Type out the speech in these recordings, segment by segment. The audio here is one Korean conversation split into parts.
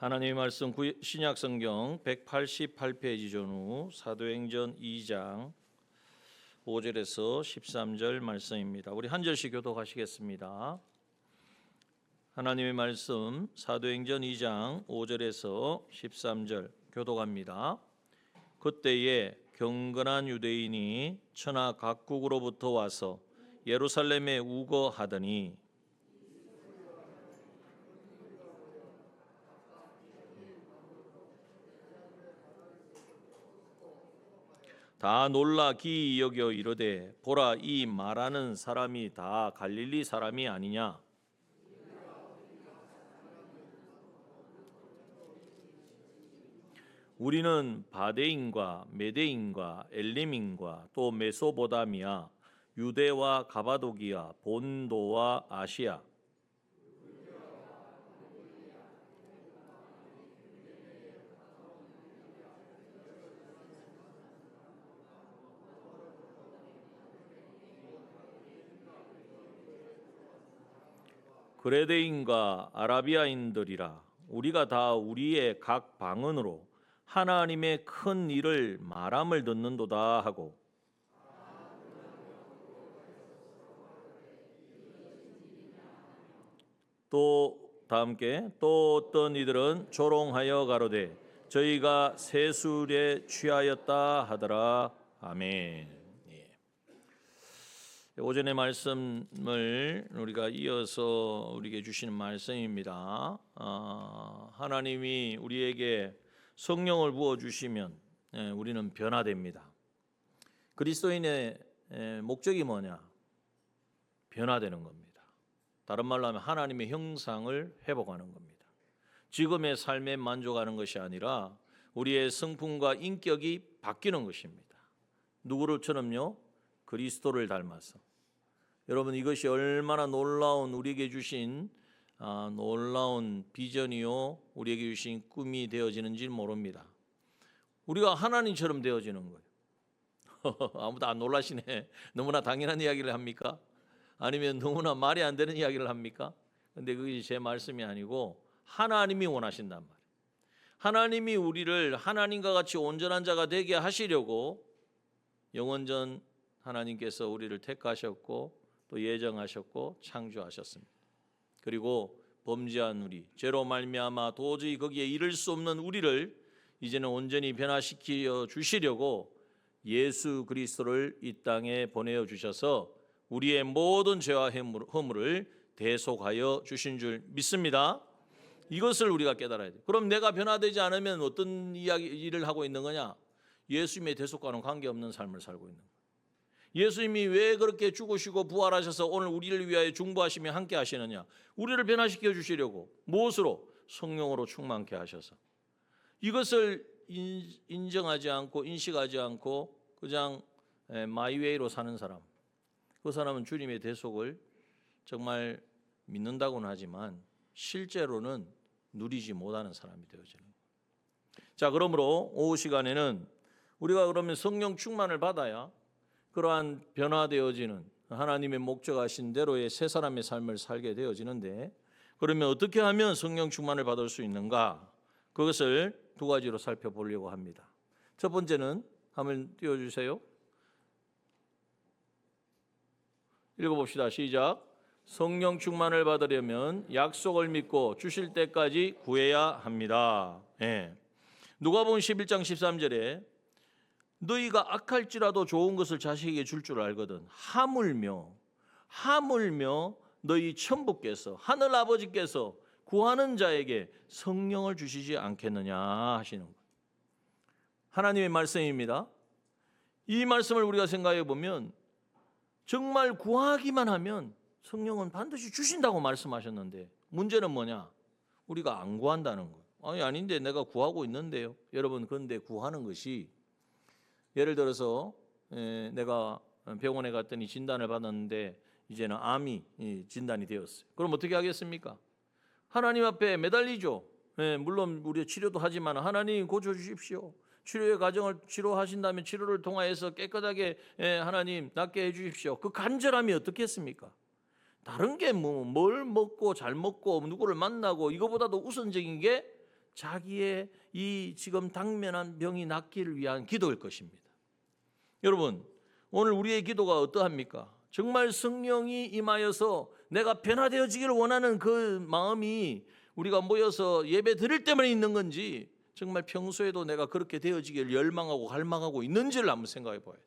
하나님의 말씀 신약 성경 188페이지 전후 사도행전 2장 5절에서 13절 말씀입니다. 우리 한 절씩 교독하시겠습니다. 하나님의 말씀 사도행전 2장 5절에서 13절 교독합니다. 그때에 경건한 유대인이 천하 각국으로부터 와서 예루살렘에 우거하더니 다 놀라 기이 여겨 이르되 보라, 이 말하는 사람이 다 갈릴리 사람이 아니냐. 우리는 바데인과 메데인과 엘림인과 또 메소보다미아, 유대와 가바도기아, 본도와 아시아, 그레데인과 아라비아인들이라. 우리가 다 우리의 각 방언으로 하나님의 큰 일을 말함을 듣는도다 하고, 또 다함께 또 어떤 이들은 조롱하여 가로되 저희가 세술에 취하였다 하더라. 아멘. 오전의 말씀을 우리가 이어서 우리에게 주시는 말씀입니다. 하나님이 우리에게 성령을 부어주시면 우리는 변화됩니다. 그리스도인의 목적이 뭐냐? 변화되는 겁니다. 다른 말로 하면 하나님의 형상을 회복하는 겁니다. 지금의 삶에 만족하는 것이 아니라 우리의 성품과 인격이 바뀌는 것입니다. 누구를처럼요? 그리스도를 닮아서. 여러분, 이것이 얼마나 놀라운 우리에게 주신 놀라운 비전이요, 우리에게 주신 꿈이 되어지는지 모릅니다. 우리가 하나님처럼 되어지는 거예요. 아무도 안 놀라시네. 너무나 당연한 이야기를 합니까? 아니면 너무나 말이 안 되는 이야기를 합니까? 근데 그게 제 말씀이 아니고 하나님이 원하신단 말이에요. 하나님이 우리를 하나님과 같이 온전한 자가 되게 하시려고 영원전 하나님께서 우리를 택하셨고 또 예정하셨고 창조하셨습니다. 그리고 범죄한 우리, 죄로 말미암아 도저히 거기에 이를 수 없는 우리를 이제는 온전히 변화시켜 주시려고 예수 그리스도를 이 땅에 보내어 주셔서 우리의 모든 죄와 허물을 대속하여 주신 줄 믿습니다. 이것을 우리가 깨달아야 돼요. 그럼 내가 변화되지 않으면 어떤 일을 하고 있는 거냐? 예수님의 대속과는 관계없는 삶을 살고 있는 거예요. 예수님이 왜 그렇게 죽으시고 부활하셔서 오늘 우리를 위하여 중보하시며 함께 하시느냐? 우리를 변화시켜 주시려고. 무엇으로? 성령으로 충만케 하셔서. 이것을 인정하지 않고 인식하지 않고 그냥 마이웨이로 사는 사람, 그 사람은 주님의 대속을 정말 믿는다고는 하지만 실제로는 누리지 못하는 사람이 되어지는 거예요. 자, 그러므로 오후 시간에는 우리가 그러면 성령 충만을 받아야 그러한 변화되어지는 하나님의 목적하신 대로의 새 사람의 삶을 살게 되어지는데, 그러면 어떻게 하면 성령 충만을 받을 수 있는가? 그것을 두 가지로 살펴보려고 합니다. 첫 번째는 한번 띄워주세요. 읽어봅시다. 시작. 성령 충만을 받으려면 약속을 믿고 주실 때까지 구해야 합니다. 누가복음 11장 13절에 너희가 악할지라도 좋은 것을 자식에게 줄 줄 알거든 하물며 너희 천부께서 하늘 아버지께서 구하는 자에게 성령을 주시지 않겠느냐 하시는 거예요. 하나님의 말씀입니다. 이 말씀을 우리가 생각해 보면 정말 구하기만 하면 성령은 반드시 주신다고 말씀하셨는데, 문제는 뭐냐? 우리가 안 구한다는 거예요. 아닌데 내가 구하고 있는데요. 여러분, 그런데 구하는 것이, 예를 들어서 내가 병원에 갔더니 진단을 받았는데 이제는 암이 진단이 되었어요. 그럼 어떻게 하겠습니까? 하나님 앞에 매달리죠. 물론 우리 치료도 하지만 하나님 고쳐주십시오. 치료의 과정을 치료하신다면 치료를 통하여서 깨끗하게 하나님 낫게 해주십시오. 그 간절함이 어떻겠습니까? 다른 게 뭘 먹고 잘 먹고 누구를 만나고 이거보다도 우선적인 게 자기의 이 지금 당면한 병이 낫기를 위한 기도일 것입니다. 여러분, 오늘 우리의 기도가 어떠합니까? 정말 성령이 임하여서 내가 변화되어지기를 원하는 그 마음이 우리가 모여서 예배 드릴 때만 있는 건지, 정말 평소에도 내가 그렇게 되어지기를 열망하고 갈망하고 있는지를 한번 생각해 봐야 돼요.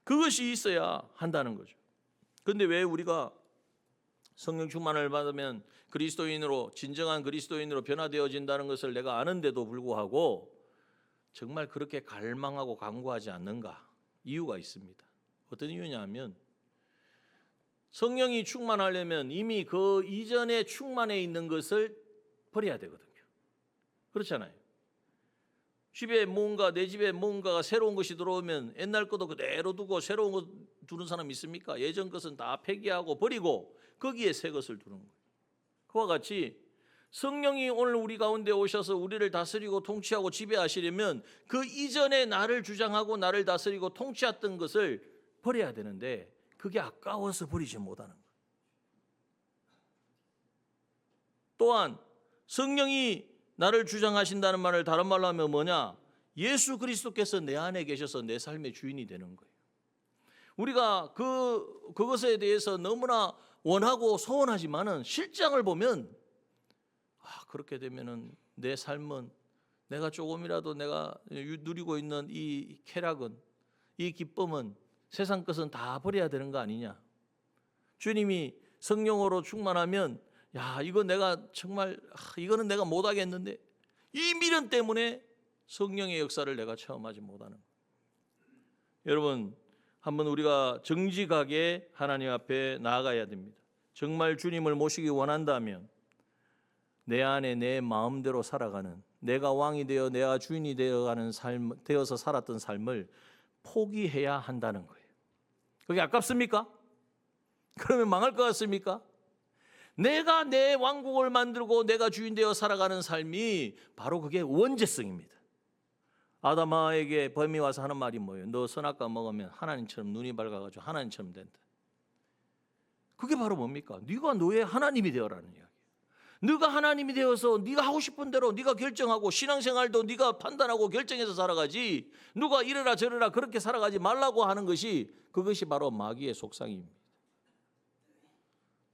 그것이 있어야 한다는 거죠. 그런데 왜 우리가 성령 충만을 받으면 그리스도인으로, 진정한 그리스도인으로 변화되어진다는 것을 내가 아는데도 불구하고 정말 그렇게 갈망하고 간구하지 않는가? 이유가 있습니다. 어떤 이유냐 하면, 성령이 충만하려면 이미 그 이전에 충만해 있는 것을 버려야 되거든요. 그렇잖아요. 집에 뭔가, 내 집에 뭔가가 새로운 것이 들어오면 옛날 것도 그대로 두고 새로운 것 두는 사람 있습니까? 예전 것은 다 폐기하고 버리고 거기에 새 것을 두는 거예요. 그와 같이 성령이 오늘 우리 가운데 오셔서 우리를 다스리고 통치하고 지배하시려면 그 이전에 나를 주장하고 나를 다스리고 통치했던 것을 버려야 되는데, 그게 아까워서 버리지 못하는 거예요. 또한 성령이 나를 주장하신다는 말을 다른 말로 하면 뭐냐? 예수 그리스도께서 내 안에 계셔서 내 삶의 주인이 되는 거예요. 우리가 그것에 대해서 너무나 원하고 소원하지만은 실장을 보면, 그렇게 되면은 내 삶은, 내가 조금이라도 내가 누리고 있는 이 쾌락은, 이 기쁨은, 세상 것은 다 버려야 되는 거 아니냐? 주님이 성령으로 충만하면, 이거 내가 정말, 이거는 내가 못하겠는데, 이 미련 때문에 성령의 역사를 내가 체험하지 못하는 거예요. 여러분, 한번 우리가 정직하게 하나님 앞에 나아가야 됩니다. 정말 주님을 모시기 원한다면 내 안에 내 마음대로 살아가는, 내가 왕이 되어 내가 주인이 되어가는 삶, 되어서 살았던 삶을 포기해야 한다는 거예요. 그게 아깝습니까? 그러면 망할 것 같습니까? 내가 내 왕국을 만들고 내가 주인 되어 살아가는 삶이 바로 그게 원죄성입니다. 아담아에게 범이 와서 하는 말이 뭐예요? 너 선악과 먹으면 하나님처럼 눈이 밝아가지고 하나님처럼 된다. 그게 바로 뭡니까? 네가 너의 하나님이 되어라는 이야기예요. 네가 하나님이 되어서 네가 하고 싶은 대로 네가 결정하고, 신앙생활도 네가 판단하고 결정해서 살아가지, 누가 이래라 저래라 그렇게 살아가지 말라고 하는 것이, 그것이 바로 마귀의 속상입니다.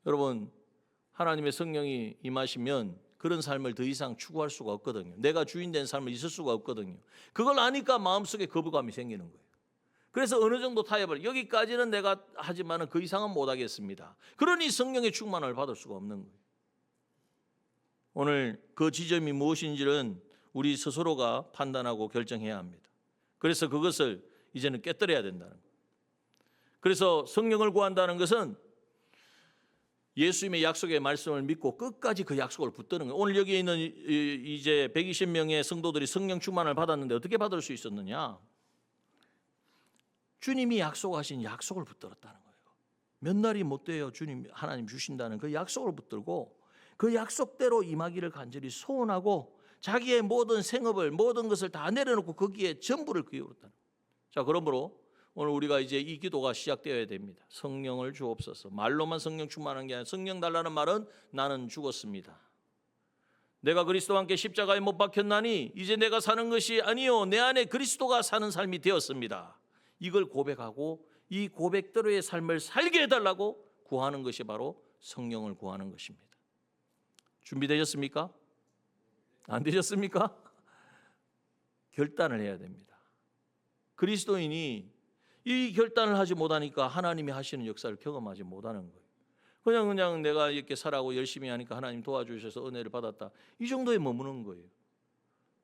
여러분, 하나님의 성령이 임하시면 그런 삶을 더 이상 추구할 수가 없거든요. 내가 주인 된 삶을 있을 수가 없거든요. 그걸 아니까 마음속에 거부감이 생기는 거예요. 그래서 어느 정도 타협을, 여기까지는 내가 하지만 그 이상은 못하겠습니다. 그러니 성령의 충만을 받을 수가 없는 거예요. 오늘 그 지점이 무엇인지는 우리 스스로가 판단하고 결정해야 합니다. 그래서 그것을 이제는 깨뜨려야 된다는 거예요. 그래서 성령을 구한다는 것은 예수님의 약속의 말씀을 믿고 끝까지 그 약속을 붙드는 거예요. 오늘 여기 있는 이제 120명의 성도들이 성령 충만을 받았는데 어떻게 받을 수 있었느냐? 주님이 약속하신 약속을 붙들었다는 거예요. 몇 날이 못 돼요. 주님 하나님 주신다는 그 약속을 붙들고 그 약속대로 임하기를 간절히 소원하고 자기의 모든 생업을, 모든 것을 다 내려놓고 거기에 전부를 기울였다는 거예요. 자, 그러므로 오늘 우리가 이제 이 기도가 시작되어야 됩니다. 성령을 주옵소서. 말로만 성령 충만한 게 아니라, 성령 달라는 말은 나는 죽었습니다. 내가 그리스도와 함께 십자가에 못 박혔나니 이제 내가 사는 것이 아니요 내 안에 그리스도가 사는 삶이 되었습니다. 이걸 고백하고 이 고백대로의 삶을 살게 해달라고 구하는 것이 바로 성령을 구하는 것입니다. 준비되셨습니까? 안 되셨습니까? 결단을 해야 됩니다. 그리스도인이 이 결단을 하지 못하니까 하나님이 하시는 역사를 경험하지 못하는 거예요. 그냥 내가 이렇게 살아고 열심히 하니까 하나님 도와주셔서 은혜를 받았다, 이 정도에 머무는 거예요.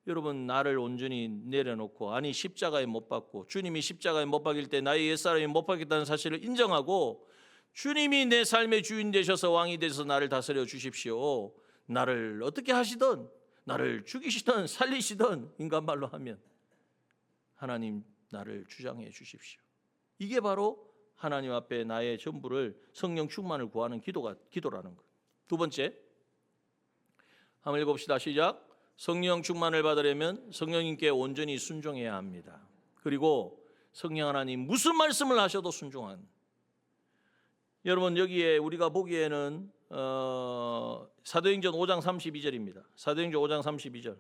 여러분, 나를 온전히 내려놓고, 아니 십자가에 못 박고, 주님이 십자가에 못 박일 때 나의 옛사람이 못 박혔다는 사실을 인정하고, 주님이 내 삶의 주인 되셔서 왕이 되셔서 나를 다스려 주십시오. 나를 어떻게 하시든, 나를 죽이시든 살리시든, 인간말로 하면 하나님 나를 주장해 주십시오. 이게 바로 하나님 앞에 나의 전부를, 성령 충만을 구하는 기도라는 거예요. 두 번째, 한번 읽어봅시다. 시작. 성령 충만을 받으려면 성령님께 온전히 순종해야 합니다. 그리고 성령 하나님 무슨 말씀을 하셔도 순종한. 여러분, 여기에 우리가 보기에는 사도행전 5장 32절입니다. 사도행전 5장 32절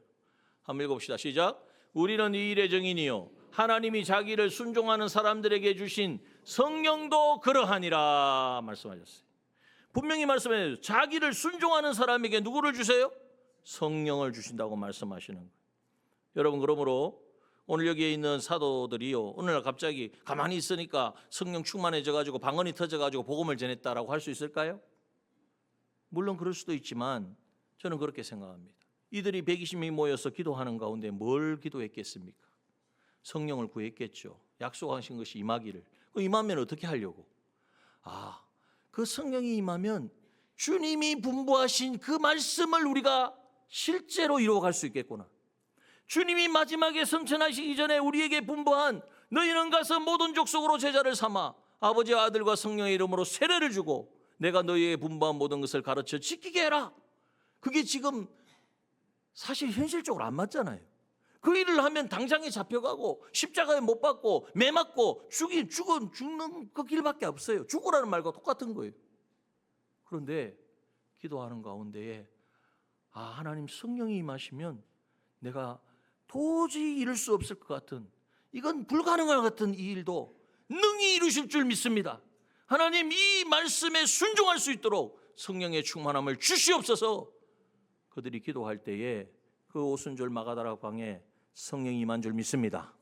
한번 읽어봅시다. 시작. 우리는 이 일의 증인이요 하나님이 자기를 순종하는 사람들에게 주신 성령도 그러하니라 말씀하셨어요. 분명히 말씀해요. 자기를 순종하는 사람에게 누구를 주세요? 성령을 주신다고 말씀하시는 거예요. 여러분, 그러므로 오늘 여기에 있는 사도들이요, 오늘날 갑자기 가만히 있으니까 성령 충만해져가지고 방언이 터져가지고 복음을 전했다라고 할 수 있을까요? 물론 그럴 수도 있지만 저는 그렇게 생각합니다. 이들이 120명이 모여서 기도하는 가운데 뭘 기도했겠습니까? 성령을 구했겠죠. 약속하신 것이 임하기를. 임하면 어떻게 하려고? 그 성령이 임하면 주님이 분부하신 그 말씀을 우리가 실제로 이루어갈 수 있겠구나. 주님이 마지막에 성천하시기 전에 우리에게 분부한 너희는 가서 모든 족속으로 제자를 삼아 아버지와 아들과 성령의 이름으로 세례를 주고 내가 너희에게 분부한 모든 것을 가르쳐 지키게 해라. 그게 지금 사실 현실적으로 안 맞잖아요. 그 일을 하면 당장에 잡혀가고 십자가에 못 박고 매 맞고 죽는 그 길밖에 없어요. 죽으라는 말과 똑같은 거예요. 그런데 기도하는 가운데에 하나님 성령이 임하시면 내가 도저히 이룰 수 없을 것 같은, 이건 불가능할 것 같은 이 일도 능히 이루실 줄 믿습니다. 하나님, 이 말씀에 순종할 수 있도록 성령의 충만함을 주시옵소서. 그들이 기도할 때에 그 오순절 마가다라 광에 성령이 임한 줄 믿습니다.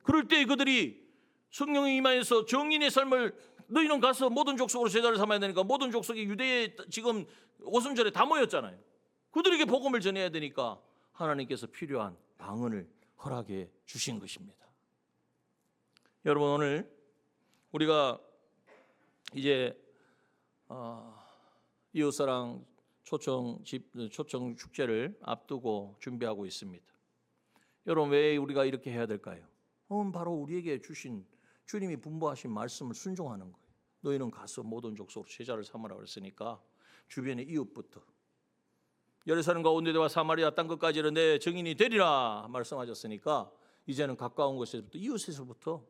그럴 때 그들이 성령이 임하여서 정인의 삶을, 너희는 가서 모든 족속으로 제자를 삼아야 되니까 모든 족속이 유대에 지금 오순절에 다 모였잖아요. 그들에게 복음을 전해야 되니까 하나님께서 필요한 방언을 허락해 주신 것입니다. 여러분, 오늘 우리가 이제 이웃사랑 초청 축제를 앞두고 준비하고 있습니다. 여러분, 왜 우리가 이렇게 해야 될까요? 바로 우리에게 주신 주님이 분부하신 말씀을 순종하는 거예요. 너희는 가서 모든 족속으로 제자를 삼으라 그랬으니까 주변의 이웃부터, 예루살렘과 온 유대와 사마리아 땅 끝까지는 내 증인이 되리라 말씀하셨으니까 이제는 가까운 곳에서부터, 이웃에서부터.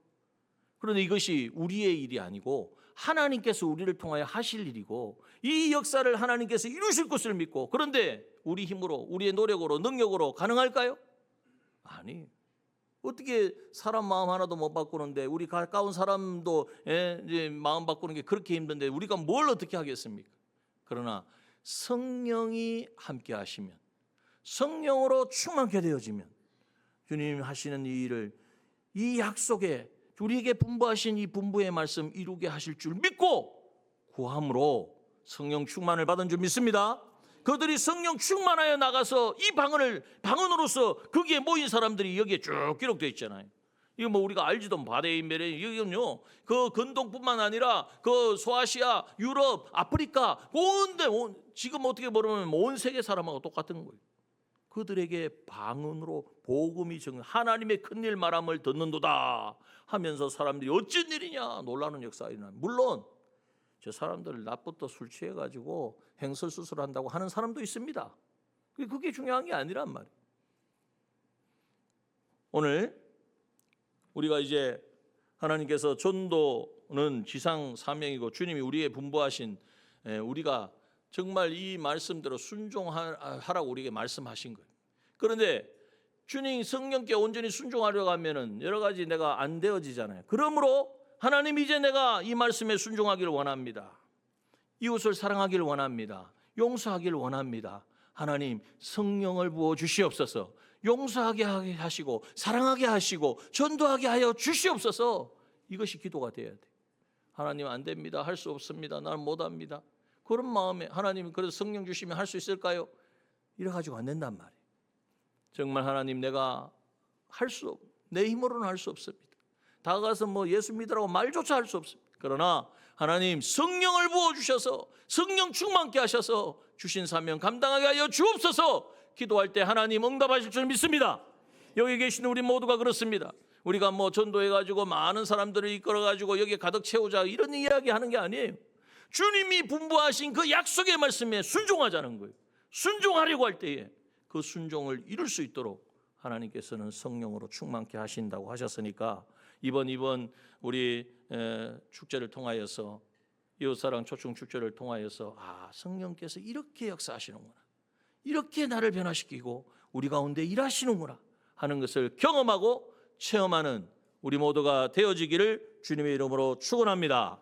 그런데 이것이 우리의 일이 아니고 하나님께서 우리를 통하여 하실 일이고 이 역사를 하나님께서 이루실 것을 믿고, 그런데 우리 힘으로, 우리의 노력으로, 능력으로 가능할까요? 아니. 어떻게 사람 마음 하나도 못 바꾸는데, 우리 가까운 사람도 이제 마음 바꾸는 게 그렇게 힘든데 우리가 뭘 어떻게 하겠습니까? 그러나 성령이 함께 하시면, 성령으로 충만케 되어지면 주님 하시는 이 일을, 이 약속에 우리에게 분부하신 이 분부의 말씀 이루게 하실 줄 믿고 구함으로 성령 충만을 받은 줄 믿습니다. 그들이 성령 충만하여 나가서 이 방언으로서 거기에 모인 사람들이 여기에 쭉 기록되어 있잖아요. 이거 뭐 우리가 알지도 바데인 메레, 이건요 그 근동뿐만 아니라 그 소아시아, 유럽, 아프리카 온데 지금 어떻게 보면 온 세계 사람하고 똑같은 거예요. 그들에게 방언으로 복음이 하나님의 큰일 말함을 듣는도다 하면서 사람들이 어쩐 일이냐 놀라는 역사가 일어나요. 물론 저 사람들 낮부터 술 취해가지고 행설수설한다고 하는 사람도 있습니다. 그게 중요한 게 아니란 말이에요. 오늘 우리가 이제 하나님께서 전도는 지상 사명이고 주님이 우리의 분부하신, 우리가 정말 이 말씀대로 순종하라고 우리에게 말씀하신 거예요. 그런데 주님 성령께 온전히 순종하려고 하면은 여러 가지 내가 안 되어지잖아요. 그러므로 하나님, 이제 내가 이 말씀에 순종하기를 원합니다. 이웃을 사랑하기를 원합니다. 용서하기를 원합니다. 하나님, 성령을 부어 주시옵소서. 용서하게 하시고 사랑하게 하시고 전도하게 하여 주시옵소서. 이것이 기도가 돼야 돼. 하나님, 안 됩니다. 할 수 없습니다. 나는 못합니다. 그런 마음에 하나님, 그래서 성령 주시면 할 수 있을까요? 이래가지고 안 된단 말이에요. 정말 하나님, 내가 내 힘으로는 할 수 없습니다. 다가가서 뭐 예수 믿으라고 말조차 할 수 없습니다. 그러나 하나님, 성령을 부어주셔서 성령 충만케 하셔서 주신 사명 감당하게 하여 주옵소서. 기도할 때 하나님 응답하실 줄 믿습니다. 여기 계신 우리 모두가 그렇습니다. 우리가 뭐 전도해가지고 많은 사람들을 이끌어가지고 여기에 가득 채우자 이런 이야기 하는 게 아니에요. 주님이 분부하신 그 약속의 말씀에 순종하자는 거예요. 순종하려고 할 때에 그 순종을 이룰 수 있도록 하나님께서는 성령으로 충만케 하신다고 하셨으니까 이번 우리 축제를 통하여서 이웃사랑 초청 축제를 통하여서 성령께서 이렇게 역사하시는구나, 이렇게 나를 변화시키고 우리 가운데 일하시는구나 하는 것을 경험하고 체험하는 우리 모두가 되어지기를 주님의 이름으로 축원합니다.